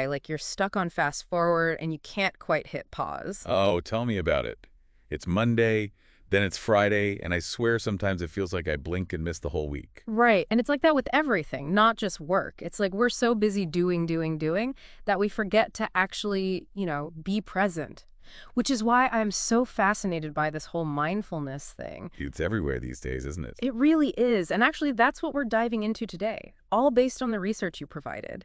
Like you're stuck on fast forward and you can't quite hit pause. Oh, tell me about it. It's Monday, then it's Friday, and I swear sometimes it feels like I blink and miss the whole week. Right. And it's like that with everything, not just work. It's like we're so busy doing that we forget to actually, be present. Which is why I'm so fascinated by this whole mindfulness thing. It's everywhere these days, isn't it? It really is. And actually, that's what we're diving into today, all based on the research you provided.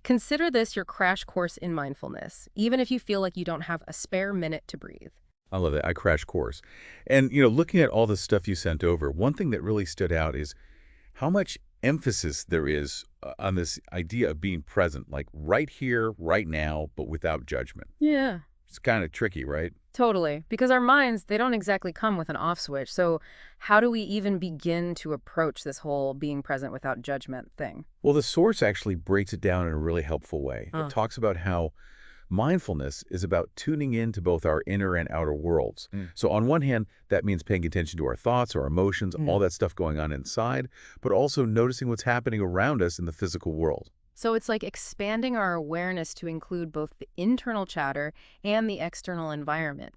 Consider this your crash course in mindfulness, even if you feel like you don't have a spare minute to breathe. I love that. I crash course. And, looking at all the stuff you sent over, one thing that really stood out is how much emphasis there is on this idea of being present, like right here, right now, but without judgment. Yeah. It's kind of tricky, right? Totally. Because our minds, they don't exactly come with an off switch. So how do we even begin to approach this whole being present without judgment thing? Well, the source actually breaks it down in a really helpful way. Uh, It talks about how mindfulness is about tuning in to both our inner and outer worlds. So on one hand, that means paying attention to our thoughts, our emotions, all that stuff going on inside, but also noticing what's happening around us in the physical world. So it's like expanding our awareness to include both the internal chatter and the external environment.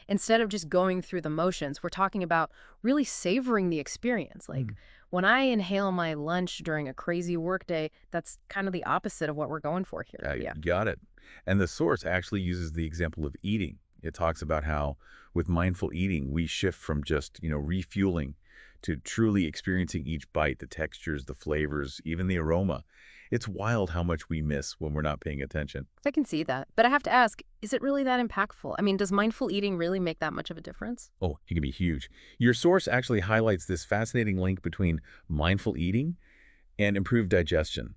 Instead of just going through the motions, we're talking about really savoring the experience. Like when I inhale my lunch during a crazy workday, that's kind of the opposite of what we're going for here. You Yeah. got it. And the source actually uses the example of eating. It talks about how with mindful eating, we shift from just, refueling to truly experiencing each bite, the textures, the flavors, even the aroma. It's wild how much we miss when we're not paying attention. I can see that. But I have to ask, is it really that impactful? I mean, does mindful eating really make that much of a difference? Oh, it can be huge. Your source actually highlights this fascinating link between mindful eating and improved digestion.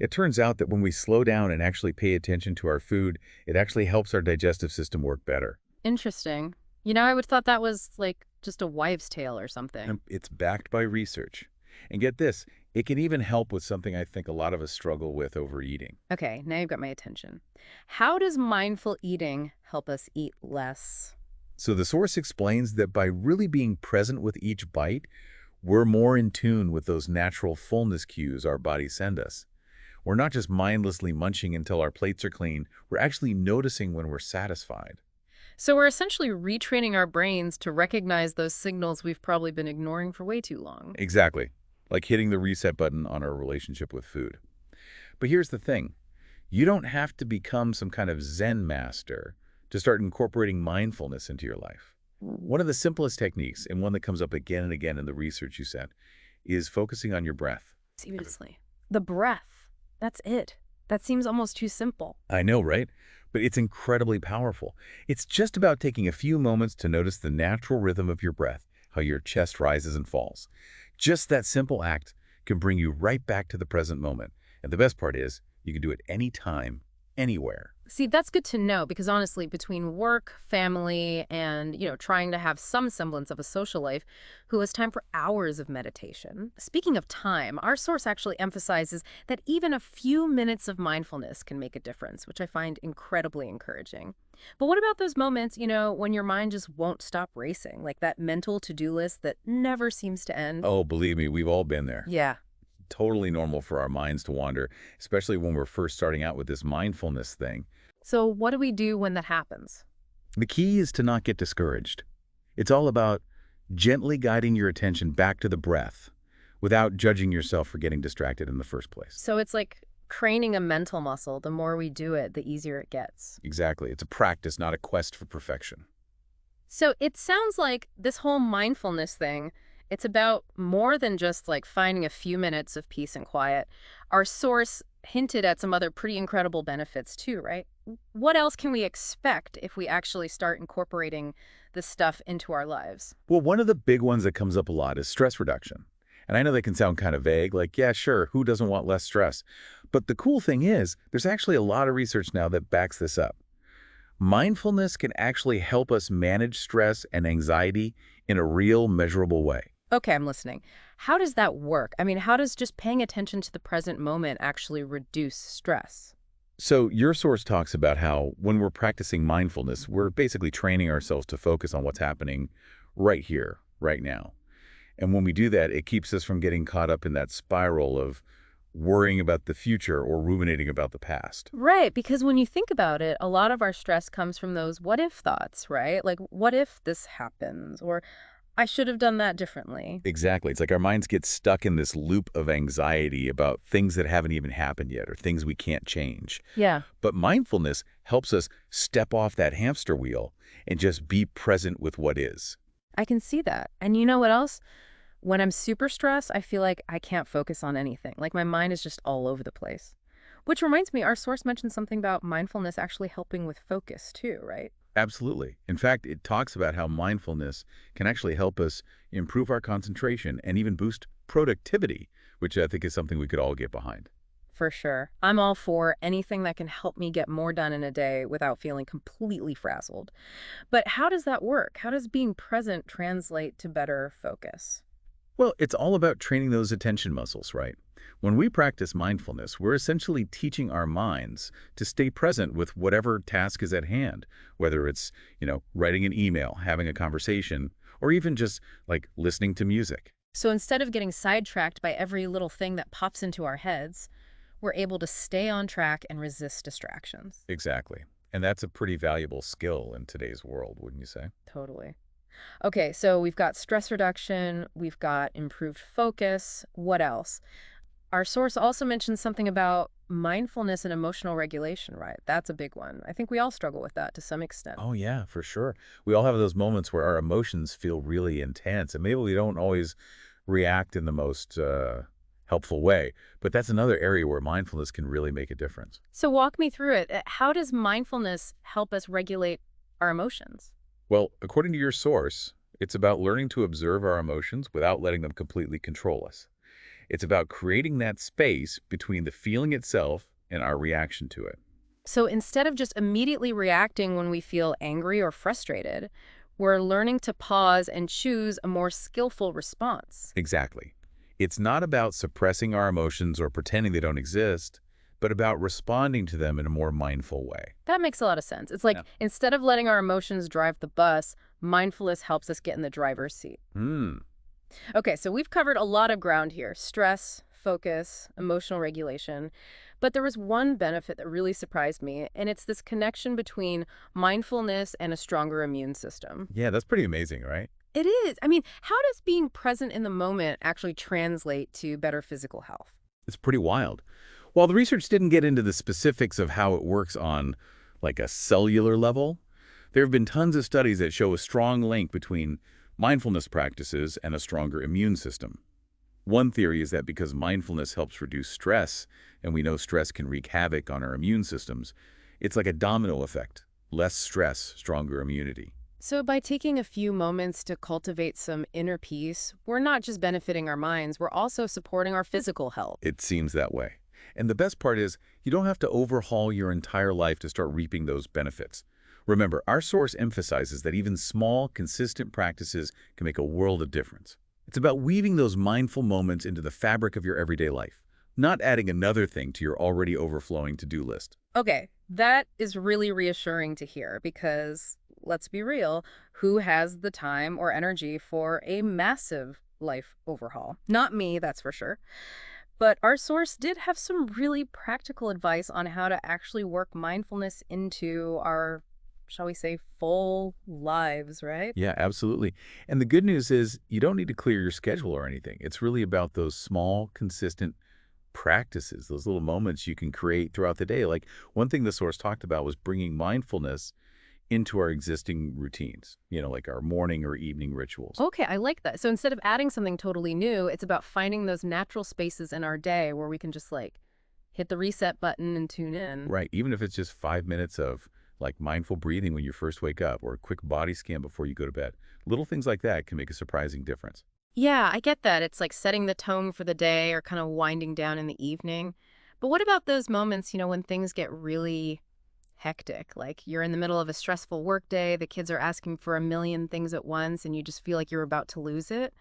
It turns out that when we slow down and actually pay attention to our food, it actually helps our digestive system work better. Interesting. I would thought that was like just a wives' tale or something. And it's backed by research. And get this, it can even help with something I think a lot of us struggle with: overeating. Okay, now you've got my attention. How does mindful eating help us eat less? So the source explains that by really being present with each bite, we're more in tune with those natural fullness cues our bodies send us. We're not just mindlessly munching until our plates are clean, we're actually noticing when we're satisfied. So we're essentially retraining our brains to recognize those signals we've probably been ignoring for way too long. Exactly. Like hitting the reset button on our relationship with food. But here's the thing. You don't have to become some kind of Zen master to start incorporating mindfulness into your life. One of the simplest techniques, and one that comes up again and again in the research you said, is focusing on your breath. Seriously. The breath. That's it. That seems almost too simple. I know, right? But it's incredibly powerful. It's just about taking a few moments to notice the natural rhythm of your breath, how your chest rises and falls. Just that simple act can bring you right back to the present moment. And the best part is, you can do it anytime, anywhere. See, that's good to know because honestly, between work, family, and, trying to have some semblance of a social life, who has time for hours of meditation? Speaking of time, our source actually emphasizes that even a few minutes of mindfulness can make a difference, which I find incredibly encouraging. But what about those moments, when your mind just won't stop racing, like that mental to-do list that never seems to end? Oh, believe me, we've all been there. Yeah. Totally normal for our minds to wander, especially when we're first starting out with this mindfulness thing. So what do we do when that happens? The key is to not get discouraged. It's all about gently guiding your attention back to the breath without judging yourself for getting distracted in the first place. So it's like training a mental muscle. The more we do it, the easier it gets. Exactly. It's a practice, not a quest for perfection. So it sounds like this whole mindfulness thing, it's about more than just like finding a few minutes of peace and quiet. Our source hinted at some other pretty incredible benefits too, right? What else can we expect if we actually start incorporating this stuff into our lives? Well, one of the big ones that comes up a lot is stress reduction. And I know that can sound kind of vague, like, yeah, sure, who doesn't want less stress? But the cool thing is, there's actually a lot of research now that backs this up. Mindfulness can actually help us manage stress and anxiety in a real, measurable way. Okay, I'm listening. How does that work? I mean, how does just paying attention to the present moment actually reduce stress? So your source talks about how when we're practicing mindfulness, we're basically training ourselves to focus on what's happening right here, right now. And when we do that, it keeps us from getting caught up in that spiral of worrying about the future or ruminating about the past. Right, because when you think about it, a lot of our stress comes from those what if thoughts, right? Like, what if this happens? Or I should have done that differently. Exactly. It's like our minds get stuck in this loop of anxiety about things that haven't even happened yet or things we can't change. Yeah, But mindfulness helps us step off that hamster wheel and just be present with what is. I can see that. And you know what else? When I'm super stressed, I feel like I can't focus on anything. Like my mind is just all over the place. Which reminds me, our source mentioned something about mindfulness actually helping with focus too, right? Absolutely. In fact, it talks about how mindfulness can actually help us improve our concentration and even boost productivity, which I think is something we could all get behind. For sure. I'm all for anything that can help me get more done in a day without feeling completely frazzled. But how does that work? How does being present translate to better focus? Well, it's all about training those attention muscles, right? When we practice mindfulness, we're essentially teaching our minds to stay present with whatever task is at hand, whether it's, writing an email, having a conversation, or even just like listening to music. So instead of getting sidetracked by every little thing that pops into our heads, we're able to stay on track and resist distractions. Exactly. And that's a pretty valuable skill in today's world, wouldn't you say? Totally. Okay, so we've got stress reduction, we've got improved focus. What else? Our source also mentioned something about mindfulness and emotional regulation, right? That's a big one. I think we all struggle with that to some extent. Oh, yeah, for sure. We all have those moments where our emotions feel really intense, and maybe we don't always react in the most helpful way. But that's another area where mindfulness can really make a difference. So walk me through it. How does mindfulness help us regulate our emotions? Well, according to your source, it's about learning to observe our emotions without letting them completely control us. It's about creating that space between the feeling itself and our reaction to it. So instead of just immediately reacting when we feel angry or frustrated, we're learning to pause and choose a more skillful response. Exactly. It's not about suppressing our emotions or pretending they don't exist, but about responding to them in a more mindful way. That makes a lot of sense. It's like Yeah. instead of letting our emotions drive the bus, mindfulness helps us get in the driver's seat. Hmm. Okay, so we've covered a lot of ground here: stress, focus, emotional regulation. But there was one benefit that really surprised me, and it's this connection between mindfulness and a stronger immune system. Yeah, that's pretty amazing, right? It is. I mean, how does being present in the moment actually translate to better physical health? It's pretty wild. While the research didn't get into the specifics of how it works on like a cellular level, there have been tons of studies that show a strong link between mindfulness practices and a stronger immune system. One theory is that because mindfulness helps reduce stress, and we know stress can wreak havoc on our immune systems, it's like a domino effect. Less stress, stronger immunity. So, by taking a few moments to cultivate some inner peace, we're not just benefiting our minds, we're also supporting our physical health. It seems that way. And the best part is, you don't have to overhaul your entire life to start reaping those benefits. Remember, our source emphasizes that even small, consistent practices can make a world of difference. It's about weaving those mindful moments into the fabric of your everyday life, not adding another thing to your already overflowing to-do list. Okay, that is really reassuring to hear because, let's be real, who has the time or energy for a massive life overhaul? Not me, that's for sure. But our source did have some really practical advice on how to actually work mindfulness into our, shall we say, full lives, right? Yeah, absolutely. And the good news is you don't need to clear your schedule or anything. It's really about those small, consistent practices, those little moments you can create throughout the day. Like one thing the source talked about was bringing mindfulness into our existing routines, like our morning or evening rituals. Okay, I like that. So instead of adding something totally new, it's about finding those natural spaces in our day where we can just like hit the reset button and tune in. Right. Even if it's just 5 minutes of like mindful breathing when you first wake up or a quick body scan before you go to bed. Little things like that can make a surprising difference. Yeah, I get that. It's like setting the tone for the day or kind of winding down in the evening. But what about those moments, when things get really hectic? Like you're in the middle of a stressful workday, the kids are asking for a million things at once, and you just feel like you're about to lose it.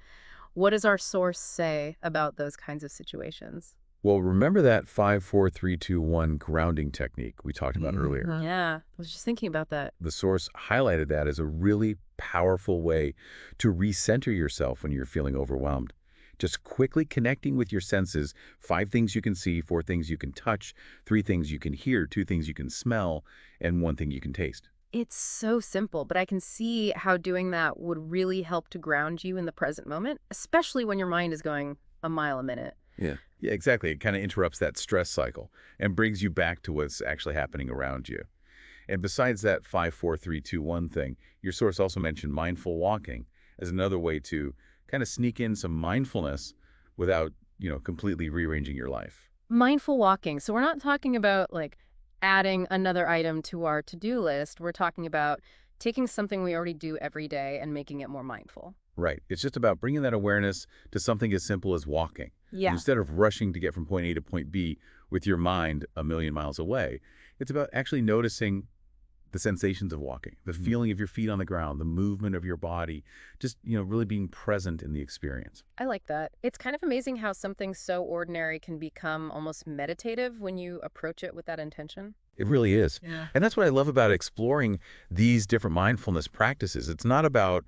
What does our source say about those kinds of situations? Well, remember that 5, 4, 3, 2, 1 grounding technique we talked about earlier? Yeah, I was just thinking about that. The source highlighted that as a really powerful way to recenter yourself when you're feeling overwhelmed. Just quickly connecting with your senses, 5 things you can see, 4 things you can touch, 3 things you can hear, 2 things you can smell, and 1 thing you can taste. It's so simple, but I can see how doing that would really help to ground you in the present moment, especially when your mind is going a mile a minute. Yeah, exactly. It kind of interrupts that stress cycle and brings you back to what's actually happening around you. And besides that 5, 4, 3, 2, 1 thing, your source also mentioned mindful walking as another way to kind of sneak in some mindfulness without, completely rearranging your life. Mindful walking. So we're not talking about like adding another item to our to-do list. We're talking about taking something we already do every day and making it more mindful. Right. It's just about bringing that awareness to something as simple as walking. And Yeah. instead of rushing to get from point A to point B with your mind a million miles away, it's about actually noticing the sensations of walking, the feeling of your feet on the ground, the movement of your body, just, really being present in the experience. I like that. It's kind of amazing how something so ordinary can become almost meditative when you approach it with that intention. It really is. Yeah. And that's what I love about exploring these different mindfulness practices. It's not about,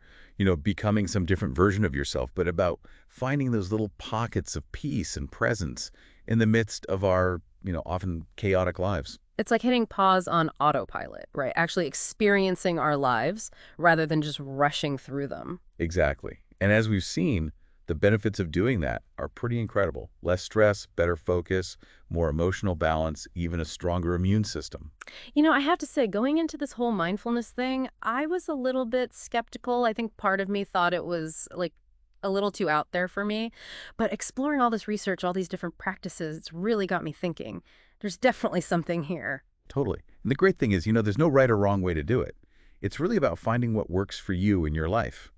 becoming some different version of yourself, but about finding those little pockets of peace and presence in the midst of our, often chaotic lives. It's like hitting pause on autopilot, right? Actually experiencing our lives rather than just rushing through them. Exactly. And as we've seen, the benefits of doing that are pretty incredible. Less stress, better focus, more emotional balance, even a stronger immune system. I have to say, going into this whole mindfulness thing, I was a little bit skeptical. I think part of me thought it was like a little too out there for me. But exploring all this research, all these different practices, it's really got me thinking. There's definitely something here. Totally. And the great thing is, there's no right or wrong way to do it. It's really about finding what works for you in your life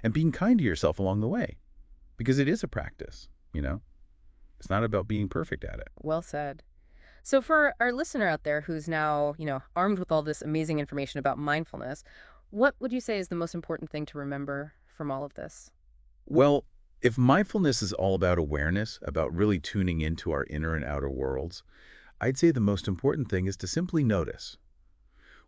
and being kind to yourself along the way because it is a practice. It's not about being perfect at it. Well said. So for our listener out there who's now, armed with all this amazing information about mindfulness, what would you say is the most important thing to remember from all of this? Well, if mindfulness is all about awareness, about really tuning into our inner and outer worlds, I'd say the most important thing is to simply notice.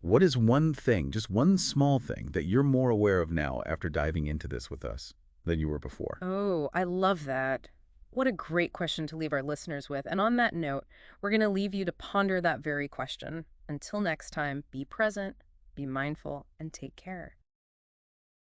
What is one thing, just one small thing, that you're more aware of now after diving into this with us than you were before? Oh, I love that. What a great question to leave our listeners with. And on that note, we're going to leave you to ponder that very question. Until next time, be present, be mindful, and take care.